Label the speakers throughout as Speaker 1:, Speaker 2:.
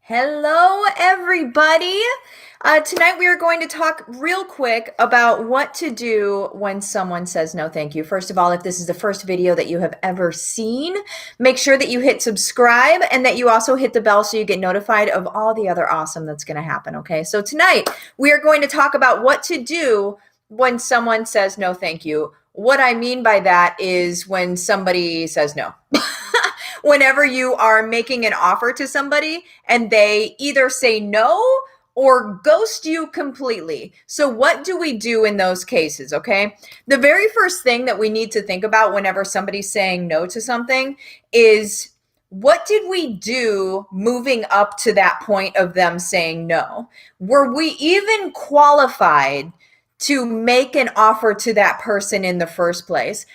Speaker 1: Hello, everybody. Tonight we are going to talk real quick about what to do when someone says no thank you. First of all, if this is the first video that you have ever seen, make sure that you hit subscribe and that you also hit the bell so you get notified of all the other awesome that's going to happen, okay? So tonight we are going to talk about what to do when someone says no thank you. What I mean by that is when somebody says no. Whenever you are making an offer to somebody and they either say no or ghost you completely. So what do we do in those cases, okay? The very first thing that we need to think about whenever somebody's saying no to something is, what did we do moving up to that point of them saying no? Were we even qualified to make an offer to that person in the first place?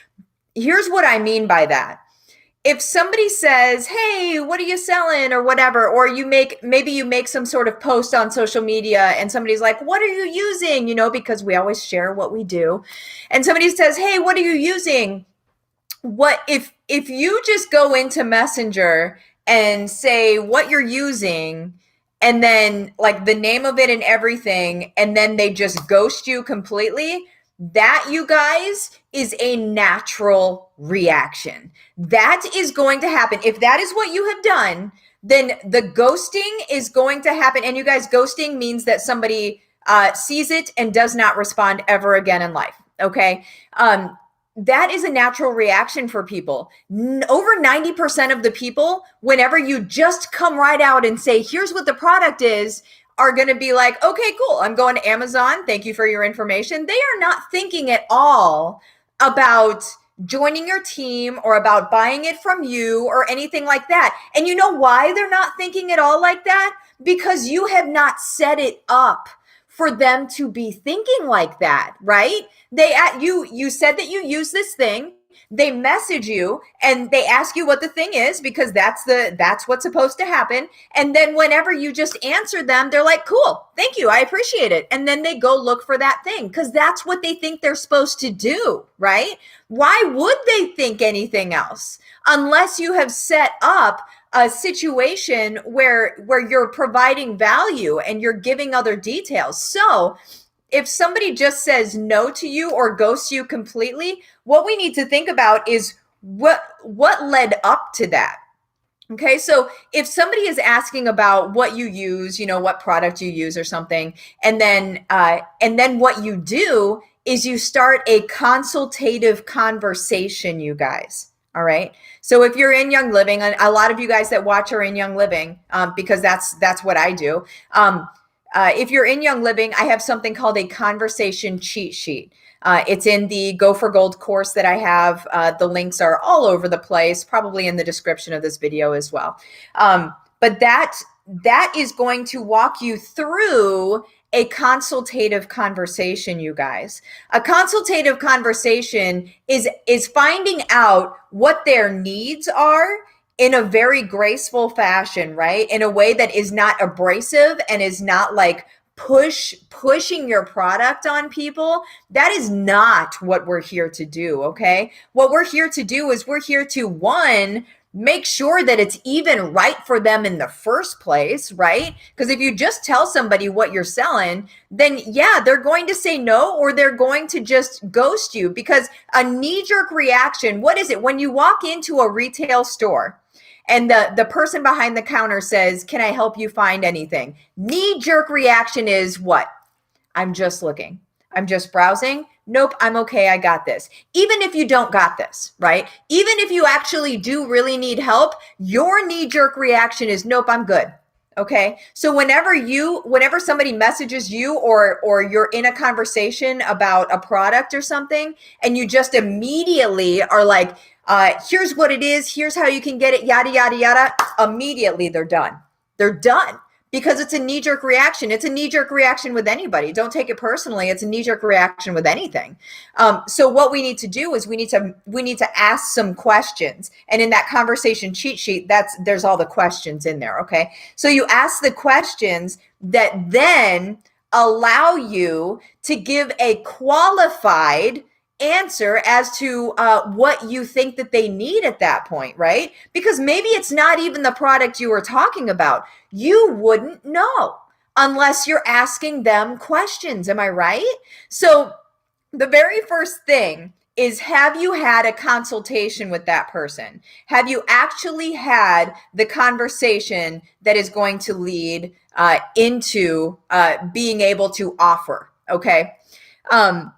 Speaker 1: Here's what I mean by that. If somebody says, hey, what are you selling or whatever, or maybe you make some sort of post on social media and somebody's like, what are you using? Because we always share what we do. And somebody says, hey, what are you using? What if you just go into Messenger and say what you're using and then like the name of it and everything, and then they just ghost you completely? That, you guys, is a natural reaction. That is going to happen. If that is what you have done, then the ghosting is going to happen. And you guys, ghosting means that somebody sees it and does not respond ever again in life. Okay. That is a natural reaction for people. Over 90% of the people, whenever you just come right out and say, here's what the product is, are going to be like, okay, cool. I'm going to Amazon. Thank you for your information. They are not thinking at all about joining your team or about buying it from you or anything like that. And you know why they're not thinking at all like that? Because you have not set it up for them to be thinking like that, right? You said that you use this thing. They message you and they ask you what the thing is, because that's what's supposed to happen. And then whenever you just answer them, they're like, cool, thank you, I appreciate it. And then they go look for that thing because that's what they think they're supposed to do, right? Why would they think anything else unless you have set up a situation where you're providing value and you're giving other details? So if somebody just says no to you or ghosts you completely, what we need to think about is what led up to that. Okay, so if somebody is asking about what you use, what product you use or something, and then what you do is you start a consultative conversation, you guys. All right. So if you're in Young Living, and a lot of you guys that watch are in Young Living, because that's what I do. If you're in Young Living, I have something called a conversation cheat sheet. It's in the Go for Gold course that I have. The links are all over the place, probably in the description of this video as well. But that is going to walk you through a consultative conversation, you guys. A consultative conversation is finding out what their needs are in a very graceful fashion, right? In a way that is not abrasive and is not like pushing your product on people. That is not what we're here to do, okay? What we're here to do is we're here to, one, make sure that it's even right for them in the first place, right? Because if you just tell somebody what you're selling, then yeah, they're going to say no, or they're going to just ghost you. Because a knee-jerk reaction, what is it? When you walk into a retail store and the person behind the counter says, can I help you find anything? Knee-jerk reaction is what? I'm just looking. I'm just browsing. Nope, I'm okay. I got this. Even if you don't got this, right? Even if you actually do really need help, your knee-jerk reaction is, nope, I'm good. Okay. So whenever somebody messages you or you're in a conversation about a product or something, and you just immediately are like, here's what it is, here's how you can get it, yada, yada, yada, immediately they're done. They're done. Because it's a knee-jerk reaction. It's a knee-jerk reaction with anybody. Don't take it personally. It's a knee-jerk reaction with anything. So what we need to do is we need to ask some questions. And in that conversation cheat sheet, there's all the questions in there. Okay. So you ask the questions that then allow you to give a qualified answer as to what you think that they need at that point, right? Because maybe it's not even the product you were talking about. You wouldn't know unless you're asking them questions. Am I right? So the very first thing is, have you had a consultation with that person? Have you actually had the conversation that is going to lead into being able to offer? Okay. The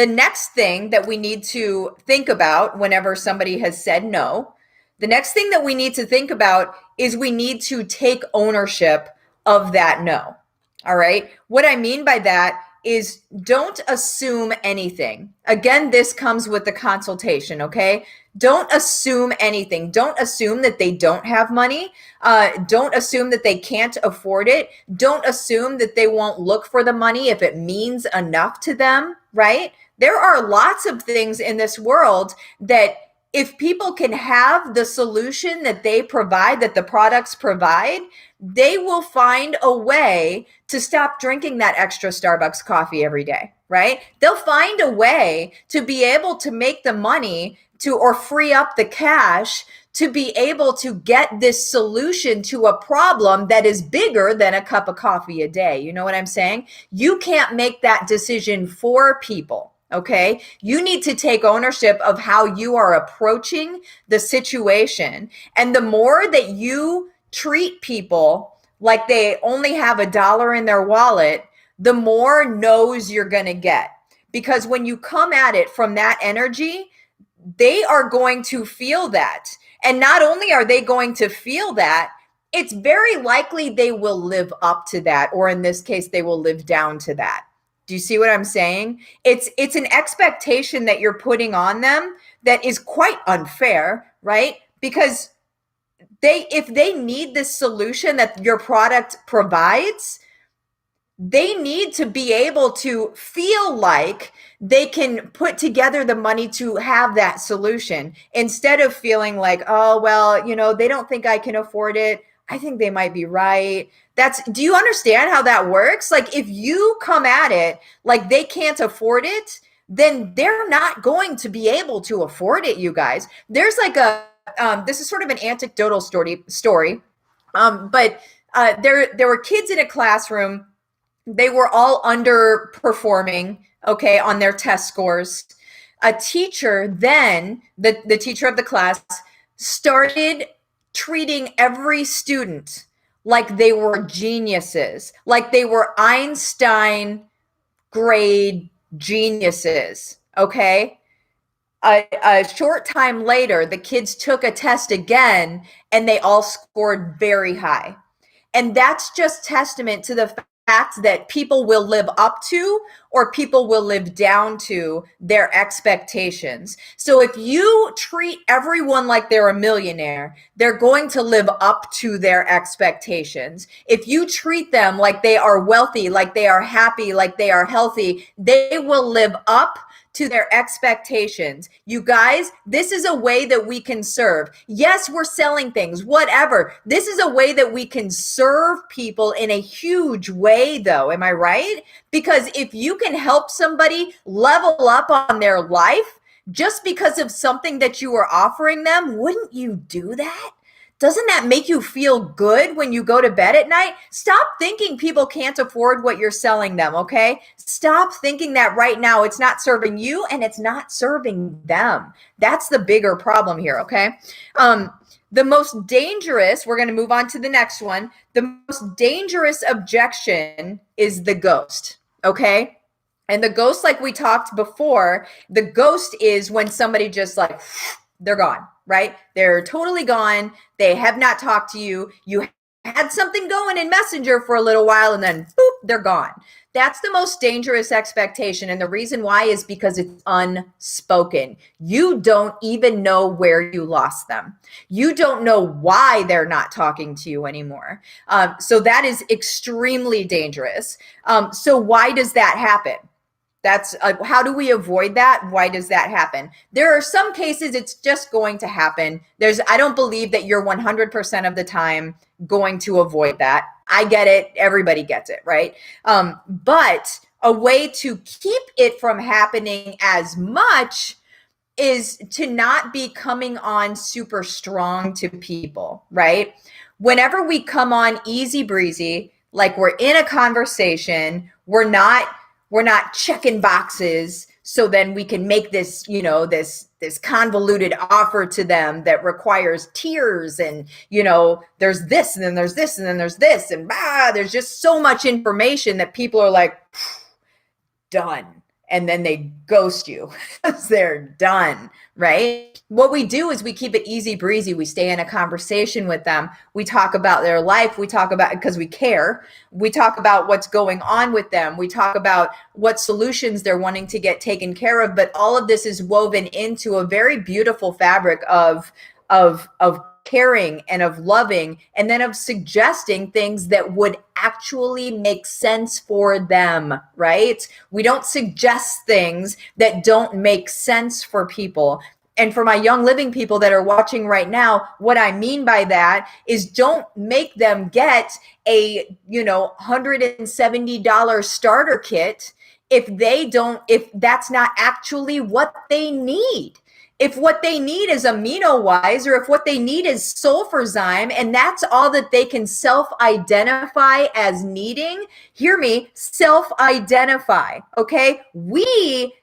Speaker 1: next thing that we need to think about whenever somebody has said no, the next thing that we need to think about is we need to take ownership of that no. All right. What I mean by that is, don't assume anything. Again, this comes with the consultation. Okay. Don't assume anything. Don't assume that they don't have money. Don't assume that they can't afford it. Don't assume that they won't look for the money if it means enough to them, right? There are lots of things in this world that if people can have the solution that they provide, that the products provide, they will find a way to stop drinking that extra Starbucks coffee every day, right? They'll find a way to be able to make the money to, or free up the cash to be able to get this solution to a problem that is bigger than a cup of coffee a day. You know what I'm saying? You can't make that decision for people. Okay. You need to take ownership of how you are approaching the situation. And the more that you treat people like they only have $1 in their wallet, the more no's you're going to get. Because when you come at it from that energy, they are going to feel that. And not only are they going to feel that, it's very likely they will live up to that, or in this case, they will live down to that. Do you see what I'm saying? It's an expectation that you're putting on them that is quite unfair, right? Because if they need this solution that your product provides, they need to be able to feel like they can put together the money to have that solution, instead of feeling like, oh, well, they don't think I can afford it. I think they might be right. Do you understand how that works? Like, if you come at it like they can't afford it, then they're not going to be able to afford it, you guys. There's like this is sort of an anecdotal story. But there were kids in a classroom. They were all underperforming, okay, on their test scores. A teacher then, the teacher of the class, started treating every student like they were geniuses, like they were Einstein grade geniuses, okay? A short time later, the kids took a test again and they all scored very high. And that's just testament to the fact that people will live up to, or people will live down to, their expectations. So if you treat everyone like they're a millionaire, they're going to live up to their expectations. If you treat them like they are wealthy, like they are happy, like they are healthy, they will live up to their expectations. You guys, this is a way that we can serve. Yes, we're selling things, whatever. This is a way that we can serve people in a huge way, though. Am I right? Because if you can help somebody level up on their life just because of something that you are offering them, wouldn't you do that? Doesn't that make you feel good when you go to bed at night? Stop thinking people can't afford what you're selling them, okay? Stop thinking that right now. It's not serving you and it's not serving them. That's the bigger problem here, okay? The most dangerous, we're going to move on to the next one. The most dangerous objection is the ghost, okay? And the ghost, like we talked before, the ghost is when somebody just like, they're gone, right? They're totally gone. They have not talked to you. You had something going in Messenger for a little while and then boop, they're gone. That's the most dangerous expectation. And the reason why is because it's unspoken. You don't even know where you lost them. You don't know why they're not talking to you anymore. So that is extremely dangerous. So why does that happen? That's how do we avoid that? Why does that happen? There are some cases it's just going to happen. I don't believe that you're 100% of the time going to avoid that. I get it. Everybody gets it, right? But a way to keep it from happening as much is to not be coming on super strong to people, right? Whenever we come on easy breezy, like we're in a conversation, we're not checking boxes so then we can make this, this convoluted offer to them that requires tears and, there's this and then there's this and then there's this and there's just so much information that people are like, done. And then they ghost you because they're done, right? What we do is we keep it easy breezy. We stay in a conversation with them. We talk about their life. We talk about, because we care. We talk about what's going on with them. We talk about what solutions they're wanting to get taken care of. But all of this is woven into a very beautiful fabric of caring and of loving, and then of suggesting things that would actually make sense for them, right? We don't suggest things that don't make sense for people. And for my Young Living people that are watching right now, what I mean by that is don't make them get a, $170 starter kit if that's not actually what they need. If what they need is amino wise, or if what they need is sulfurzyme, and that's all that they can self-identify as needing, hear me, self-identify, okay? We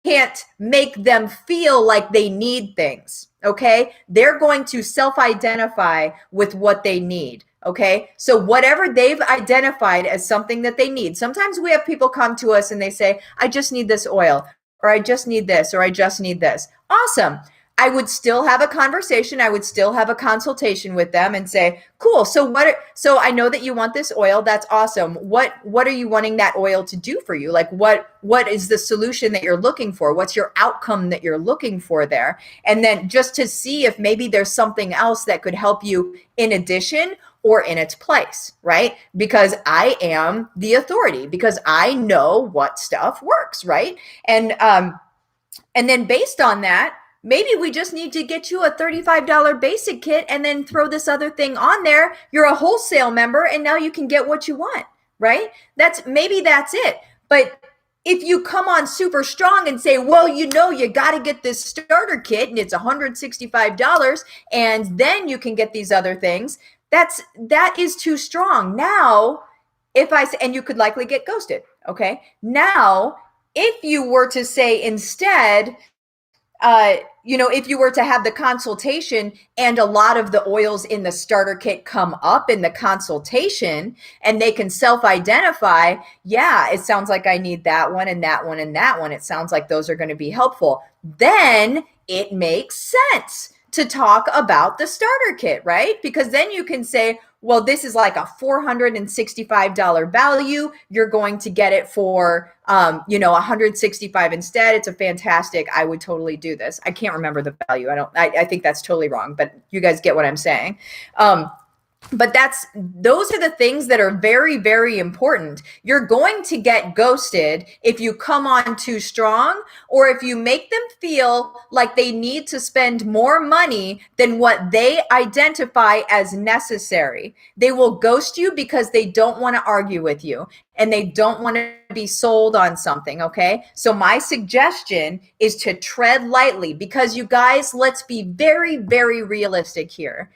Speaker 1: can't make them feel like they need things, okay? They're going to self-identify with what they need. Okay, so whatever they've identified as something that they need. Sometimes we have people come to us and they say, I just need this oil, or I just need this, or I just need this. Awesome. I would still have a conversation. I would still have a consultation with them and say, cool. So I know that you want this oil. That's awesome. What are you wanting that oil to do for you? Like what is the solution that you're looking for? What's your outcome that you're looking for there? And then just to see if maybe there's something else that could help you in addition or in its place, right? Because I am the authority, because I know what stuff works, right? And then based on that, maybe we just need to get you a $35 basic kit and then throw this other thing on there. You're a wholesale member and now you can get what you want, right? That's it. But if you come on super strong and say, well, you got to get this starter kit and it's $165 and then you can get these other things, that is too strong. Now, if I say, and you could likely get ghosted, okay? Now, if you were to say instead, if you were to have the consultation and a lot of the oils in the starter kit come up in the consultation and they can self-identify, yeah, it sounds like I need that one and that one and that one. It sounds like those are going to be helpful. Then it makes sense to talk about the starter kit, right? Because then you can say, well, this is like a $465 value. You're going to get it for, $165 instead. It's a fantastic. I would totally do this. I can't remember the value. I think that's totally wrong, but you guys get what I'm saying. But those are the things that are very, very important. You're going to get ghosted if you come on too strong, or if you make them feel like they need to spend more money than what they identify as necessary. They will ghost you because they don't want to argue with you and they don't want to be sold on something, okay? So my suggestion is to tread lightly, because you guys, let's be very, very realistic here.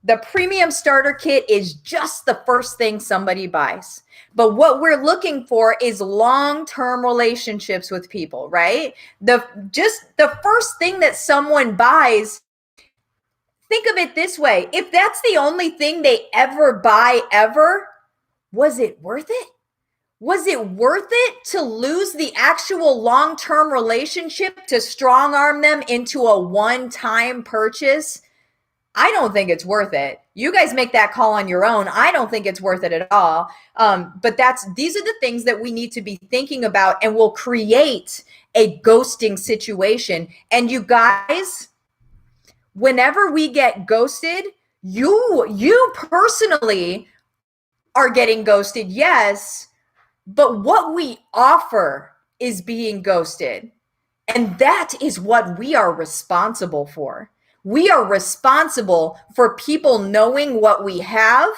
Speaker 1: The premium starter kit is just the first thing somebody buys. But what we're looking for is long-term relationships with people, right? The first thing that someone buys, think of it this way. If that's the only thing they ever buy ever, was it worth it? Was it worth it to lose the actual long-term relationship to strong arm them into a one-time purchase? I don't think it's worth it. You guys make that call on your own. I don't think it's worth it at all. But these are the things that we need to be thinking about, and will create a ghosting situation. And you guys, whenever we get ghosted, you personally are getting ghosted, yes, but what we offer is being ghosted. And that is what we are responsible for. We are responsible for people knowing what we have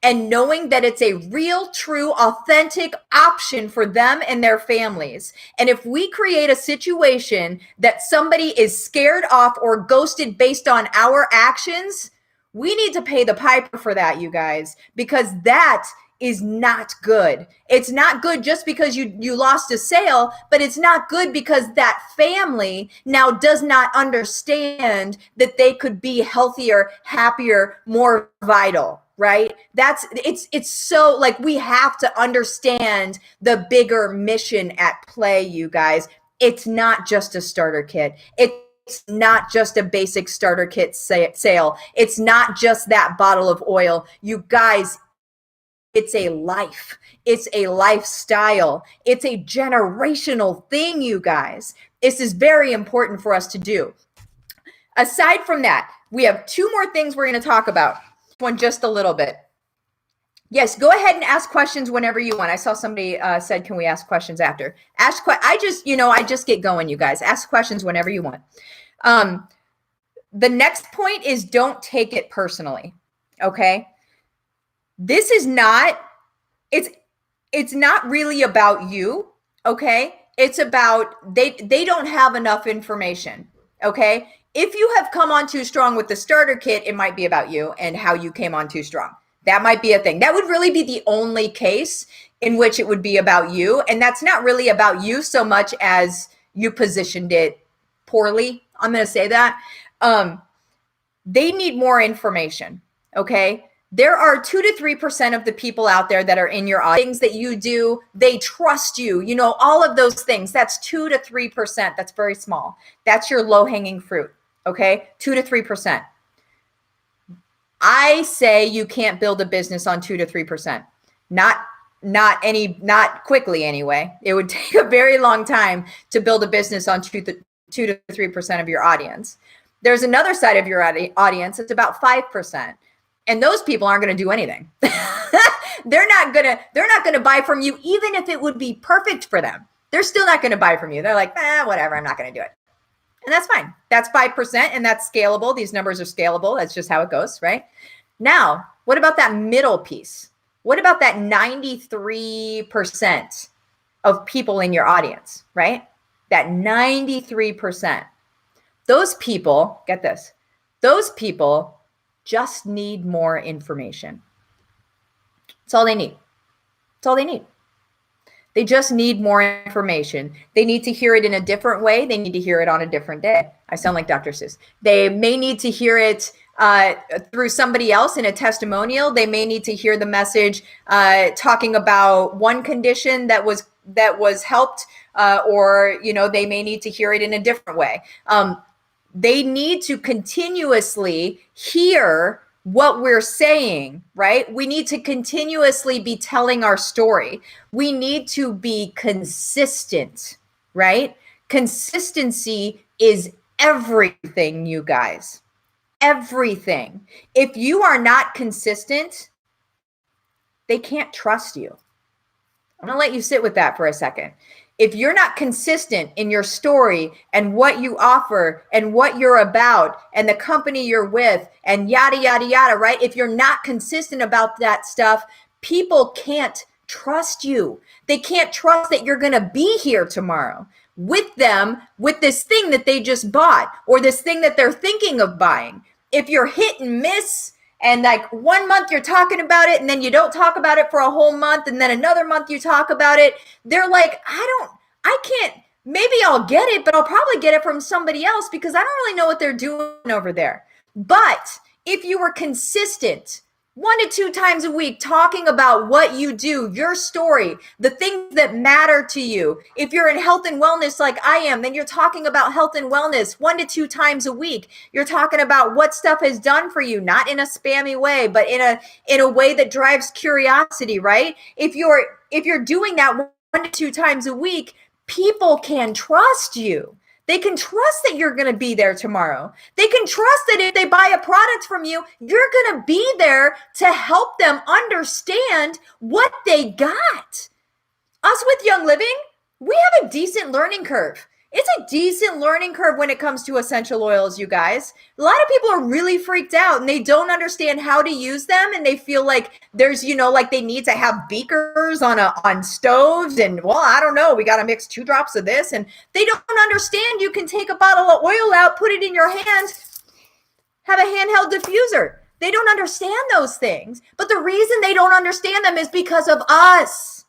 Speaker 1: and knowing that it's a real, true, authentic option for them and their families. And if we create a situation that somebody is scared off or ghosted based on our actions, we need to pay the piper for that, you guys, because that is not good. It's not good just because you lost a sale, but it's not good because that family now does not understand that they could be healthier, happier, more vital, right? It's so, like, we have to understand the bigger mission at play, you guys. It's not just a starter kit. It's not just a basic starter kit sale. It's not just that bottle of oil. You guys, it's a life. It's a lifestyle. It's a generational thing, you guys. This is very important for us to do. Aside from that, we have two more things we're going to talk about. One just a little bit. Yes, go ahead and ask questions whenever you want. I saw somebody said, "Can we ask questions after?" I just get going, you guys. Ask questions whenever you want. The next point is, don't take it personally. Okay. This is not, it's not really about you, okay? It's about they don't have enough information, okay? If you have come on too strong with the starter kit, it might be about you and how you came on too strong. That might be a thing. That would really be the only case in which it would be about you, and that's not really about you so much as you positioned it poorly. I'm going to say that. They need more information, okay? There are 2 to 3% of the people out there that are in your audience. Things that you do, they trust you, all of those things. That's 2 to 3%. That's very small. That's your low-hanging fruit, okay? 2 to 3%. I say you can't build a business on 2 to 3%. Not quickly anyway. It would take a very long time to build a business on 2 to 3% of your audience. There's another side of your audience. It's about 5%. And those people aren't going to do anything. They're not going to buy from you, even if it would be perfect for them. They're still not going to buy from you. They're like, whatever, I'm not going to do it. And that's fine. That's 5%, and that's scalable. These numbers are scalable. That's just how it goes, right? Now, what about that middle piece? What about that 93% of people in your audience, right? That 93%. Those people, get this, those people just need more information. That's all they need. That's all they need. They just need more information. They need to hear it in a different way. They need to hear it on a different day. I sound like Dr. Seuss. They may need to hear it through somebody else in a testimonial. They may need to hear the message talking about one condition that was helped, or they may need to hear it in a different way. They need to continuously hear what we're saying, right? We need to continuously be telling our story. We need to be consistent, right? Consistency is everything, you guys. Everything. If you are not consistent, they can't trust you. I'm going to let you sit with that for a second. If you're not consistent in your story and what you offer and what you're about and the company you're with and yada, yada, yada, right? If you're not consistent about that stuff, people can't trust you. They can't trust that you're going to be here tomorrow with them, with this thing that they just bought or this thing that they're thinking of buying. If you're hit and miss, and like 1 month you're talking about it and then you don't talk about it for a whole month, and then another month you talk about it, they're like, I can't, maybe I'll get it, but I'll probably get it from somebody else because I don't really know what they're doing over there. But if you were consistent 1 to 2 times a week talking about what you do, your story, the things that matter to you. If you're in health and wellness like I am, then you're talking about health and wellness 1 to 2 times a week. You're talking about what stuff has done for you, not in a spammy way, but in a way that drives curiosity, right? If you're doing that 1 to 2 times a week, people can trust you. They can trust that you're going to be there tomorrow. They can trust that if they buy a product from you, you're going to be there to help them understand what they got. Us with Young Living, we have a decent learning curve. It's a decent learning curve when it comes to essential oils, you guys. A lot of people are really freaked out and they don't understand how to use them, and they feel like there's, like they need to have beakers on stoves, and well, I don't know, we got to mix 2 drops of this, and they don't understand you can take a bottle of oil out, put it in your hand, have a handheld diffuser. They don't understand those things. But the reason they don't understand them is because of us.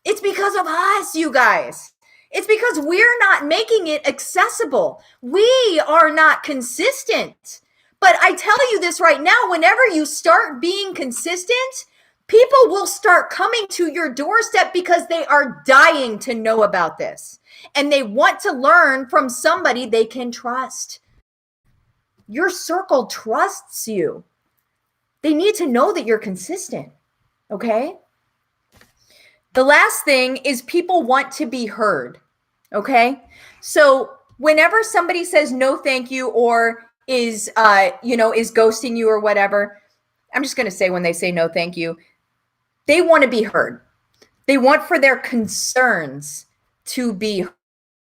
Speaker 1: It's because of us, you guys. It's because we're not making it accessible. We are not consistent. But I tell you this right now, whenever you start being consistent, people will start coming to your doorstep because they are dying to know about this. And they want to learn from somebody they can trust. Your circle trusts you. They need to know that you're consistent, okay? The last thing is people want to be heard, okay? So whenever somebody says no thank you or is ghosting you or whatever, I'm just going to say when they say no thank you, they want to be heard. They want for their concerns to be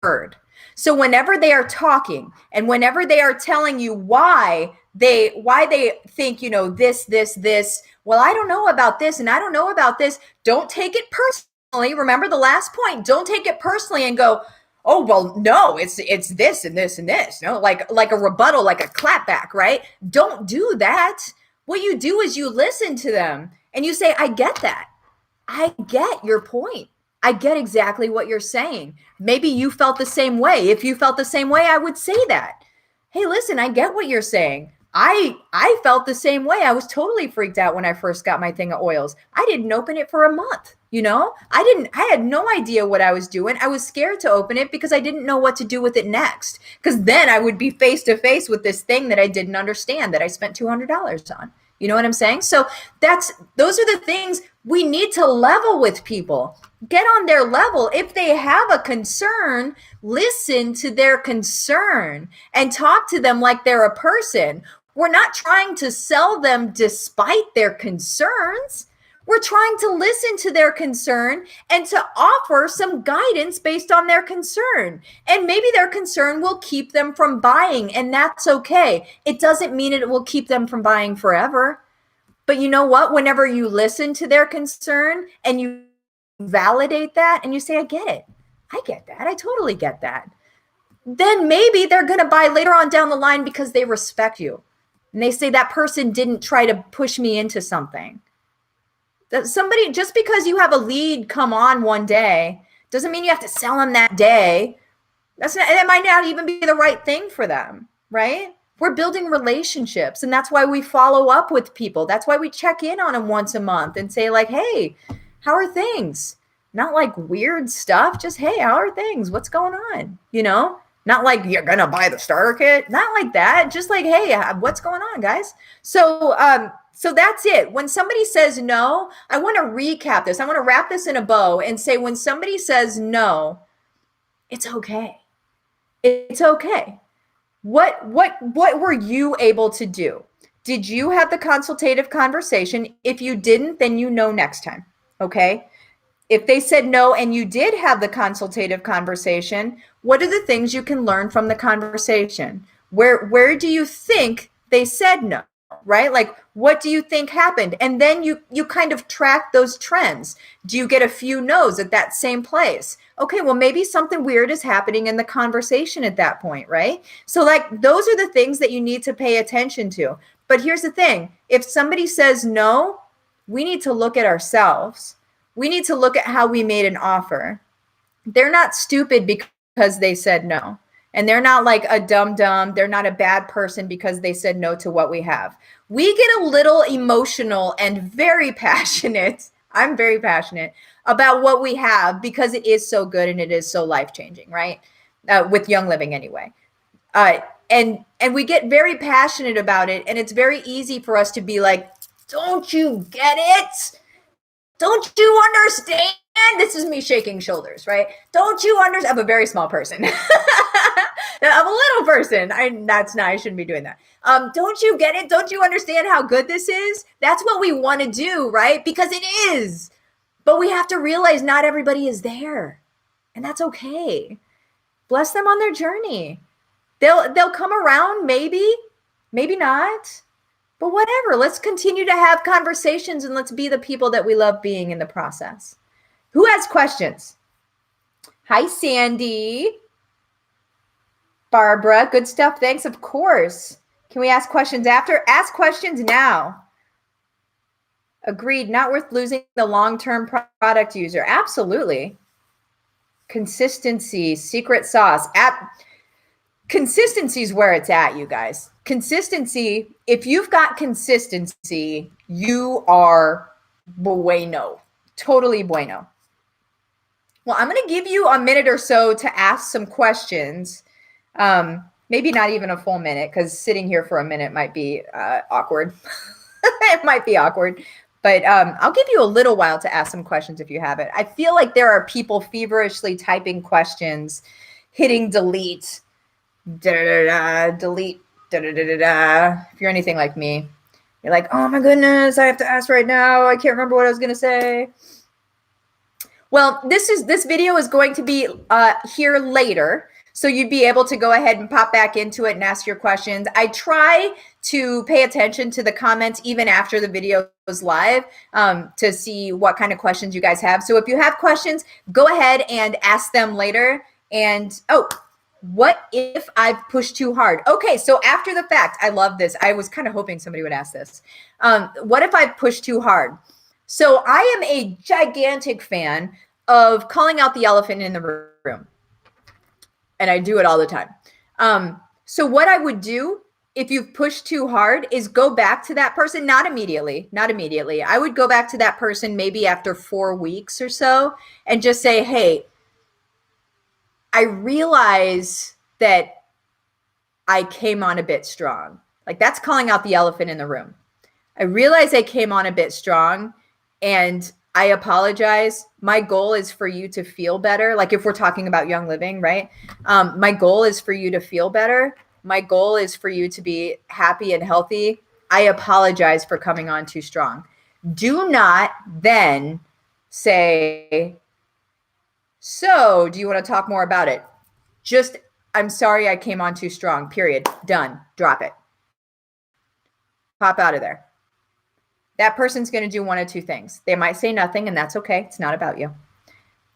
Speaker 1: heard. So whenever they are talking and whenever they are telling you why they think, this, well, I don't know about this and I don't know about this, don't take it personally. Remember the last point, don't take it personally and go, oh, well, no, it's this and this and this, like a rebuttal, like a clapback, right? Don't do that. What you do is you listen to them and you say, I get that. I get your point. I get exactly what you're saying. Maybe you felt the same way. If you felt the same way, I would say that. Hey, listen, I get what you're saying. I felt the same way. I was totally freaked out when I first got my thing of oils. I didn't open it for a month. I had no idea what I was doing. I was scared to open it because I didn't know what to do with it next. Because then I would be face to face with this thing that I didn't understand that I spent $200 on. You know what I'm saying? So those are the things we need to level with people. Get on their level. If they have a concern, listen to their concern and talk to them like they're a person. We're not trying to sell them despite their concerns. We're trying to listen to their concern and to offer some guidance based on their concern. And maybe their concern will keep them from buying, and that's okay. It doesn't mean it will keep them from buying forever. But you know what? Whenever you listen to their concern and you validate that and you say, I get it. I get that. I totally get that. Then maybe they're going to buy later on down the line because they respect you. And they say that person didn't try to push me into something. That somebody, just because you have a lead come on one day, doesn't mean you have to sell them that day. It might not even be the right thing for them, right? We're building relationships, and that's why we follow up with people. That's why we check in on them once a month and say like, hey, how are things? Not like weird stuff, just, hey, how are things? What's going on? Not like you're going to buy the starter kit. Not like that. Just like, hey, what's going on, guys? So that's it. When somebody says no, I want to recap this. I want to wrap this in a bow and say, when somebody says no, it's okay. It's okay. What were you able to do? Did you have the consultative conversation? If you didn't, then next time. Okay. If they said no and you did have the consultative conversation, what are the things you can learn from the conversation? Where do you think they said no, right? Like, what do you think happened? And then you kind of track those trends. Do you get a few no's at that same place? Okay, well, maybe something weird is happening in the conversation at that point, right? So like, those are the things that you need to pay attention to. But here's the thing. If somebody says no, we need to look at ourselves. We need to look at how we made an offer. They're not stupid because they said no. And they're not like a dum-dum. They're not a bad person because they said no to what we have. We get a little emotional and very passionate. I'm very passionate about what we have because it is so good and it is so life-changing, right? With Young Living anyway. And we get very passionate about it. And it's very easy for us to be like, don't you get it? Don't you understand? This is me shaking shoulders, right? Don't you understand? I'm a very small person. I'm a little person. I shouldn't be doing that. Don't you get it? Don't you understand how good this is? That's what we want to do, right? Because it is. But we have to realize not everybody is there. And that's okay. Bless them on their journey. They'll come around, maybe not, but whatever. Let's continue to have conversations and let's be the people that we love being in the process. Who has questions? Hi, Sandy. Barbara, good stuff. Thanks, of course. Can we ask questions after? Ask questions now. Agreed. Not worth losing the long-term product user. Absolutely. Consistency, secret sauce. Consistency is where it's at, you guys. Consistency, if you've got consistency, you are bueno. Totally bueno. Well, I'm going to give you a minute or so to ask some questions. Maybe not even a full minute, because sitting here for a minute might be awkward. It might be awkward. But I'll give you a little while to ask some questions if you have it. I feel like there are people feverishly typing questions, hitting delete, delete, If you're anything like me, you're like, oh my goodness, I have to ask right now. I can't remember what I was going to say. Well, this video is going to be here later. So you'd be able to go ahead and pop back into it and ask your questions. I try to pay attention to the comments even after the video is live to see what kind of questions you guys have. So if you have questions, go ahead and ask them later. And, oh, what if I've pushed too hard? Okay, so after the fact, I love this. I was kind of hoping somebody would ask this. What if I've pushed too hard? So I am a gigantic fan of calling out the elephant in the room. And I do it all the time. So what I would do if you've pushed too hard is go back to that person, not immediately. I would go back to that person maybe after 4 weeks or so and just say, hey, I realize that I came on a bit strong. Like, that's calling out the elephant in the room. I realize I came on a bit strong and I apologize. My goal is for you to feel better. Like, if we're talking about Young Living, right? My goal is for you to feel better. My goal is for you to be happy and healthy. I apologize for coming on too strong. Do not then say, so do you want to talk more about it? Just, I'm sorry I came on too strong, period. Done. Drop it. Pop out of there. That person's going to do one of two things. They might say nothing, and that's okay. It's not about you.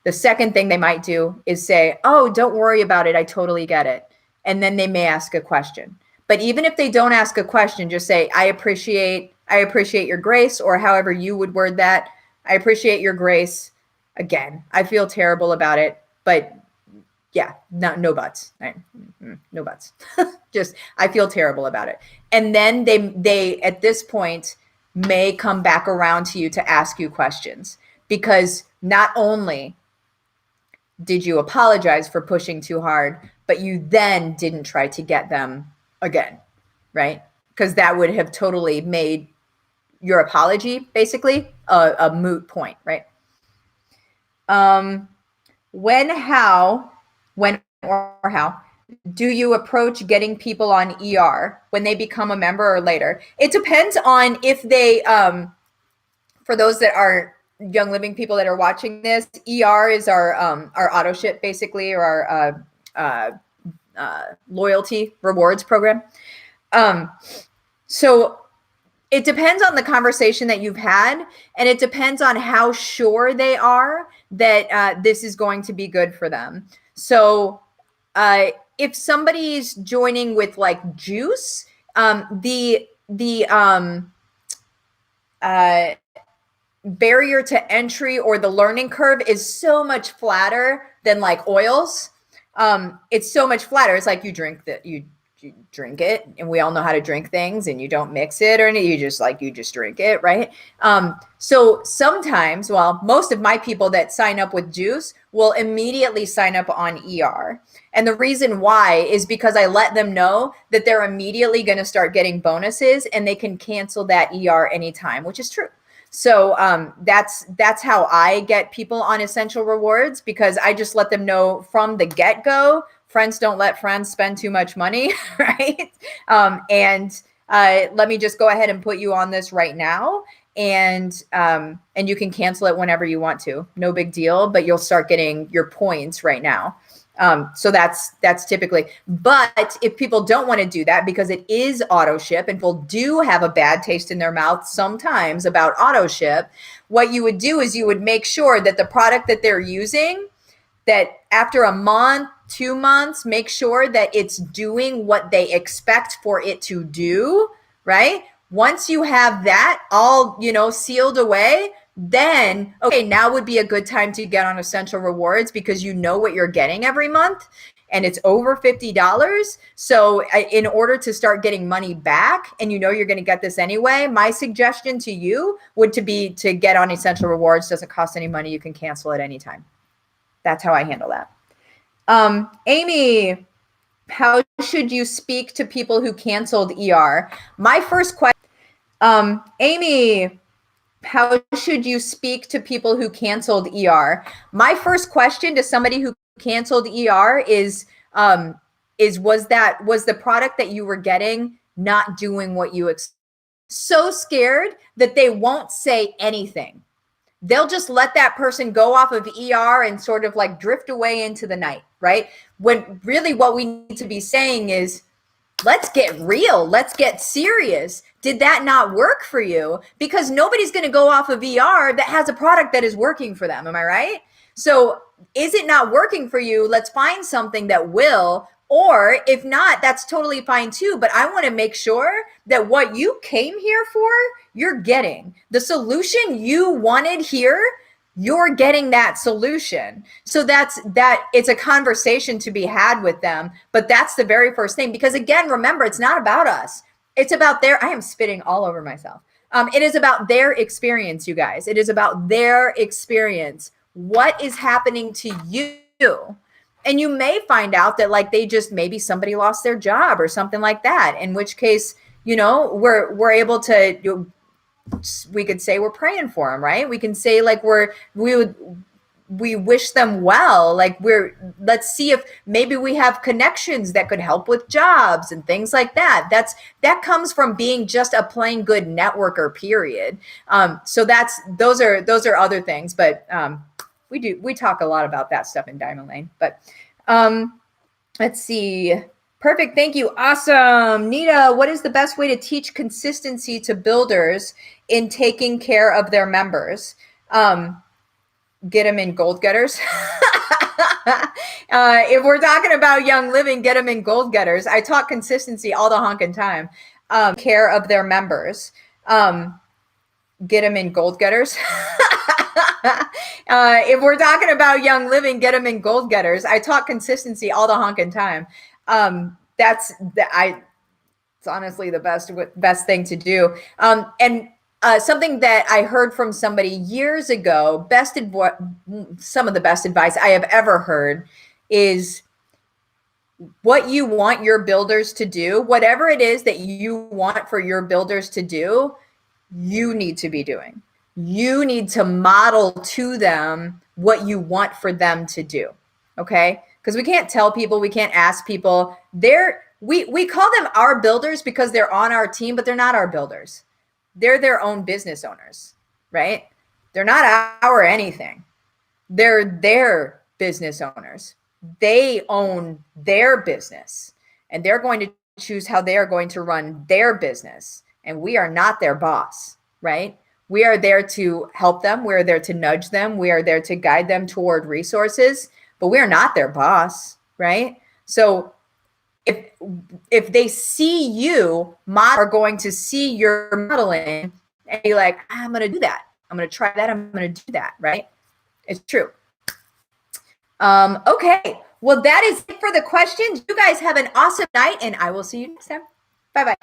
Speaker 1: The second thing they might do is say, oh, don't worry about it. I totally get it. And then they may ask a question. But even if they don't ask a question, just say, I appreciate your grace, or however you would word that. I appreciate your grace. Again, I feel terrible about it, but yeah, no buts. Right? No buts. Just, I feel terrible about it. And then they at this point may come back around to you to ask you questions, because not only did you apologize for pushing too hard, but you then didn't try to get them again, right? Because that would have totally made your apology basically a moot point, right? When or how do you approach getting people on ER when they become a member or later? It depends on if they, for those that are Young Living people that are watching this, ER is our auto ship basically, or our loyalty rewards program. So it depends on the conversation that you've had, and it depends on how sure they are that this is going to be good for them. So if somebody's joining with like juice, the barrier to entry or the learning curve is so much flatter than like oils. It's so much flatter. It's like you drink it, and we all know how to drink things, and you don't mix it or anything. You just drink it, right? So sometimes, well, most of my people that sign up with juice will immediately sign up on ER. And the reason why is because I let them know that they're immediately going to start getting bonuses, and they can cancel that ER anytime, which is true. So that's how I get people on essential rewards, because I just let them know from the get-go. Friends don't let friends spend too much money, right? And let me just go ahead and put you on this right now, and you can cancel it whenever you want to. No big deal, but you'll start getting your points right now. So that's typically, but if people don't want to do that because it is auto ship and people do have a bad taste in their mouth sometimes about auto ship, what you would do is you would make sure that the product that they're using, that after a month, 2 months, make sure that it's doing what they expect for it to do, right? Once you have that all, sealed away, then, okay, now would be a good time to get on Essential Rewards because you know what you're getting every month and it's over $50. So in order to start getting money back, and you're going to get this anyway, my suggestion to you would be to get on Essential Rewards. Doesn't cost any money. You can cancel at any time. That's how I handle that. Amy, how should you speak to people who canceled ER? My first question, Amy, how should you speak to people who canceled ER? My first question to somebody who canceled ER is was the product that you were getting not doing what you expected? So scared that they won't say anything. They'll just let that person go off of ER and sort of like drift away into the night, right? When really what we need to be saying is, let's get real. Let's get serious. Did that not work for you? Because nobody's going to go off of ER that has a product that is working for them. Am I right? So is it not working for you? Let's find something that will. Or if not, that's totally fine too. But I want to make sure that what you came here for, you're getting. The solution you wanted here, you're getting that solution. So it's a conversation to be had with them. But that's the very first thing. Because again, remember, it's not about us. It's about I am spitting all over myself. It is about their experience, you guys. It is about their experience. What is happening to you? And you may find out that like maybe somebody lost their job or something like that, in which case, we're able to, we could say we're praying for them, right? We can say like we wish them well. Like let's see if maybe we have connections that could help with jobs and things like that. That comes from being just a plain good networker, period. So those are other things, but, we talk a lot about that stuff in Diamond Lane, but let's see. Perfect. Thank you. Awesome. Nita, what is the best way to teach consistency to builders in taking care of their members? Get them in Gold Getters. If we're talking about Young Living, get them in Gold Getters. I talk consistency all the honking time. Care of their members. Get them in Gold Getters. If we're talking about Young Living, get them in Gold Getters. I talk consistency all the honking time. It's honestly the best thing to do. And something that I heard from somebody years ago, some of the best advice I have ever heard is what you want your builders to do, whatever it is that you want for your builders to do, you need to be doing. You need to model to them what you want for them to do. Okay? Because we can't tell people, we can't ask people. We call them our builders because they're on our team, but they're not our builders. They're their own business owners, right? They're not our anything. They're their business owners. They own their business, and they're going to choose how they are going to run their business. And we are not their boss, right? We are there to help them. We are there to nudge them. We are there to guide them toward resources, but we are not their boss, right? So if they see you, are going to see your modeling and be like, I'm going to do that. I'm going to try that. I'm going to do that, right? It's true. Okay. Well, that is it for the questions. You guys have an awesome night, and I will see you next time. Bye-bye.